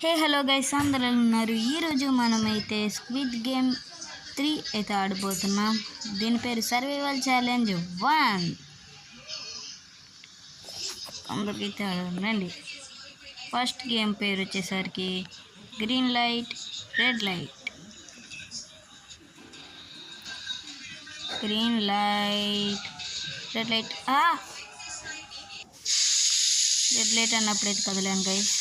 Hey hello guys, అందరూ ఉన్నారు. ఈరోజు మనమైతే స్క్విడ్ గేమ్ 3 అయితే ఆడబోతున్నాం. దీని పేరు సర్వైవల్ ఛాలెంజ్ 1. అందరికైతే ఆడండి. ఫస్ట్ గేమ్ పేరు వచ్చేసరికి green light red light. Green light red light. Red light అన్నప్పుడైతే కదలేను guys.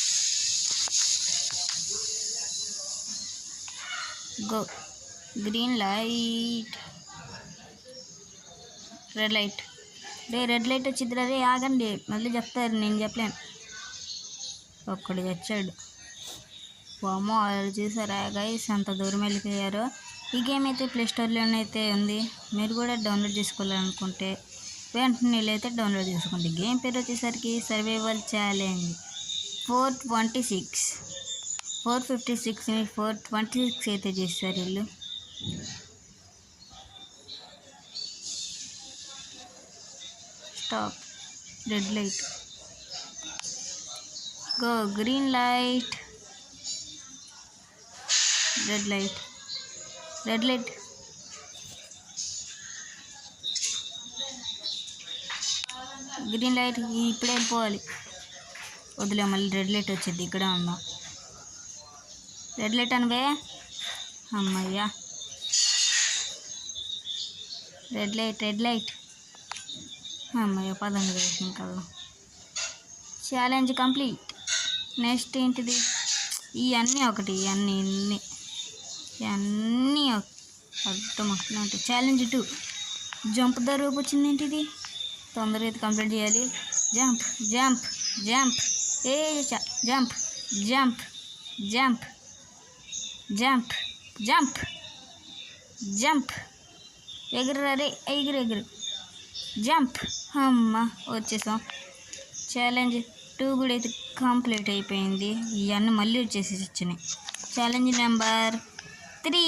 Go. Green light red light. Red light వచ్చింది రే, ఆగండి, మళ్ళీ చెప్తారు, నేను చెప్పలేను. ఒక్కడు చచ్చాడు. వామో, వాళ్ళు చూసారా గైస్ అంత దూరం వెళ్ళిపోయారు. ఈ గేమ్ అయితే ప్లేస్టోర్లోనే అయితే ఉంది. మీరు కూడా డౌన్లోడ్ చేసుకోవాలనుకుంటే వెంటనే అయితే డౌన్లోడ్ చేసుకోండి. గేమ్ పేరు వచ్చేసరికి సర్వైవల్ ఛాలెంజ్ 426. 456ని 426 అయితే చేస్తారు వీళ్ళు. Stop. Red light. Go. Green light red light. Red light. Green light. ఇప్పుడే వెళ్ళిపోవాలి. వదిలే, మళ్ళీ రెడ్ లైట్ వచ్చింది. ఇక్కడ ఉందా రెడ్ లైట్ అనవే. అమ్మయ్యా. Red light red light. అమ్మయ్య, పదండి వేసిన కదా. Challenge complete. నెక్స్ట్ ఏంటిది? ఇవన్నీ ఒకటి, ఇవన్నీ అర్థం వస్తున్నట్టు. ఛాలెంజ్ 2 జంప్ ద రూప్ వచ్చింది. ఏంటిది? తొందరగా అయితే కంప్లీట్ చేయాలి. Jump jump jump. Jump jump jump jump jump jump. ఎగురు రే, ఎగురు జంప్. అమ్మ, వచ్చేసాం. ఛాలెంజ్ 2 కూడా అయితే కంప్లీట్ అయిపోయింది. ఇవన్నీ మళ్ళీ వచ్చేసి వచ్చినాయి. Challenge number 3.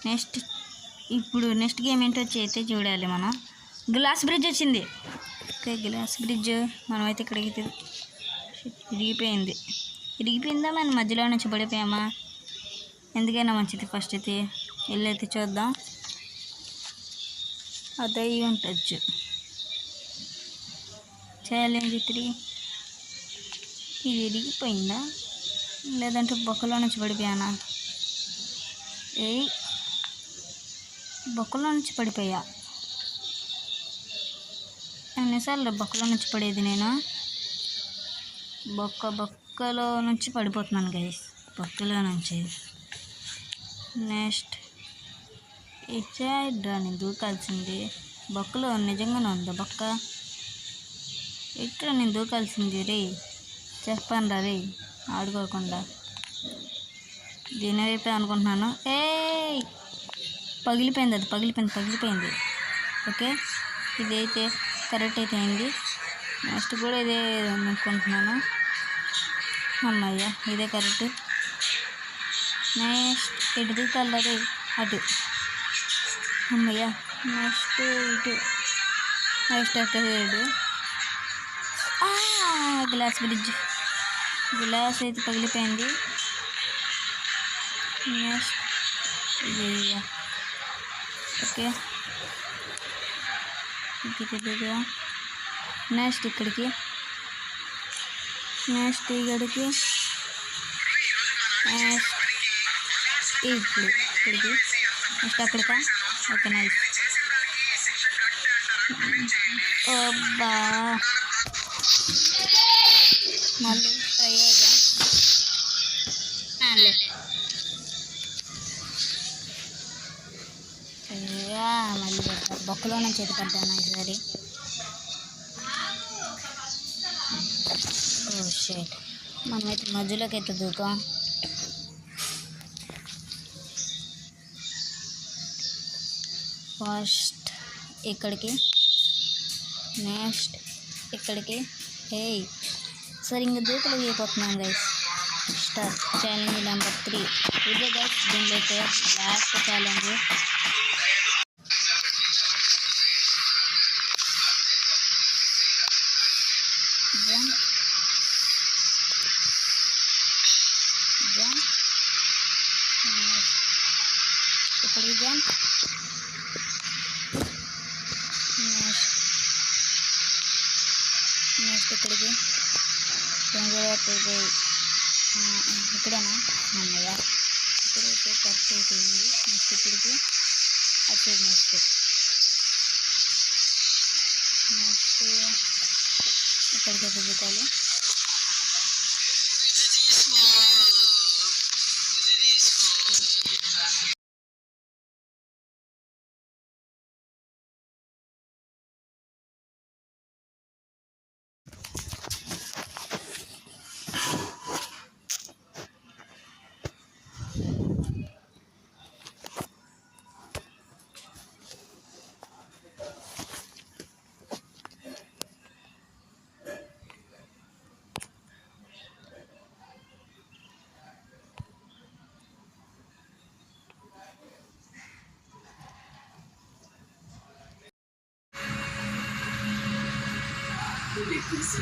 నెక్స్ట్ గేమ్ ఏంటో వచ్చి అయితే చూడాలి మనం. గ్లాస్ బ్రిడ్జ్ వచ్చింది. Okay, glass bridge. మనమైతే ఇక్కడికి ఇరిగిపోయిందా? మనం మధ్యలో నుంచి పడిపోయామా? ఎందుకైనా మంచిది ఫస్ట్ అయితే వెళ్ళైతే చూద్దాం. అదే ఉండొచ్చు. ఛాలెంజ్ 3. ఇది ఇరిగిపోయిందా లేదంటే బొక్కలో నుంచి పడిపోయానా? బొక్కలో నుంచి పడిపోయా. ఎన్నిసార్లు బొక్కలో నుంచి పడేది నేను? బొక్కలో నుంచి పడిపోతున్నాను గైస్. బొక్కలో నుంచి. నెక్స్ట్ ఇచ్చాడ్రా, నేను దూకాల్సింది. బొక్కలో నిజంగానే ఉందా బొక్క? ఇట్లా నేను దూకాల్సింది రే. చెప్పండి రే, ఆడుకోకుండా. దీని వైపే అనుకుంటున్నాను. పగిలిపోయింది. అది పగిలిపోయింది. ఓకే, ఇదైతే కరెక్ట్ అయితే అయింది. నెక్స్ట్ కూడా ఇదే అనుకుంటున్నాను. అమ్మయ్య, ఇదే కరెక్ట్. నెక్స్ట్ ఇటు దూకాలి. అటు. అమ్మయ్య. నెక్స్ట్ ఇటు. నెక్స్ట్ అటు. Glass bridge. గ్లాస్ అయితే పగిలిపోయింది. నెక్స్ట్ ఇది. ఓకే, నెక్స్ట్ ఇక్కడికి. నెక్స్ట్ ఇక్కడికి. ఇప్పుడు ఇక్కడికి. నెక్స్ట్ అక్కడికా. Okay, nice. అబ్బా, మళ్ళీ ట్రై అయ్యా. మళ్ళీ పెడతారు. బొక్కలో నుంచి ఎత్తి పడ్డాను ఈసారి. ఓ షేట్. మనమైతే మధ్యలోకి అయితే దూకాం. ఫస్ట్ ఇక్కడికి. నెక్స్ట్ ఇక్కడికి. సరే, ఇంకా దూకలు అయిపోతున్నాం గైస్. స్టార్ట్. ఛాలెంజ్ నెంబర్ 3 ఇదే గైస్. దీనిలో అయితే లాస్ట్ ఛాలెంజ్. ఇక్కడికి జంప్. నెక్స్ట్ ఇక్కడికి ఇక్కడేనా అన్నయ్య, ఇక్కడైతే కరెక్ట్ అయిపోయింది. నెక్స్ట్ ఇక్కడికి అటు నెక్స్ట్ ఇక్కడికి దిగుతాలి.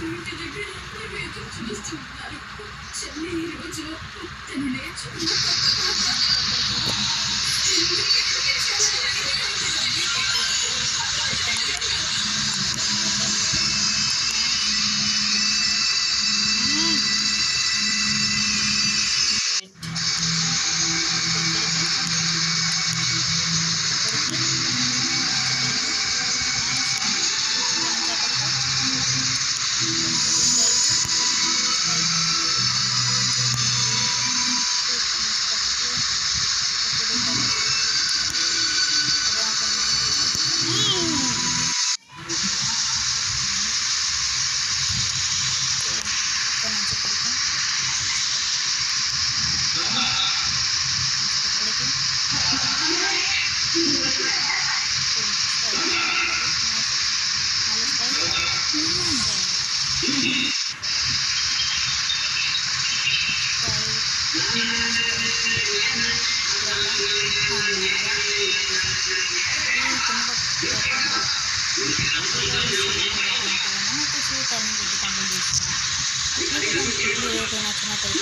ఇంటి దగ్గర అందరూ ఎదురు చూస్తున్నారు. చెల్లి ఈ రోజు తను నేర్చుకున్న నచ్చినట్లయితే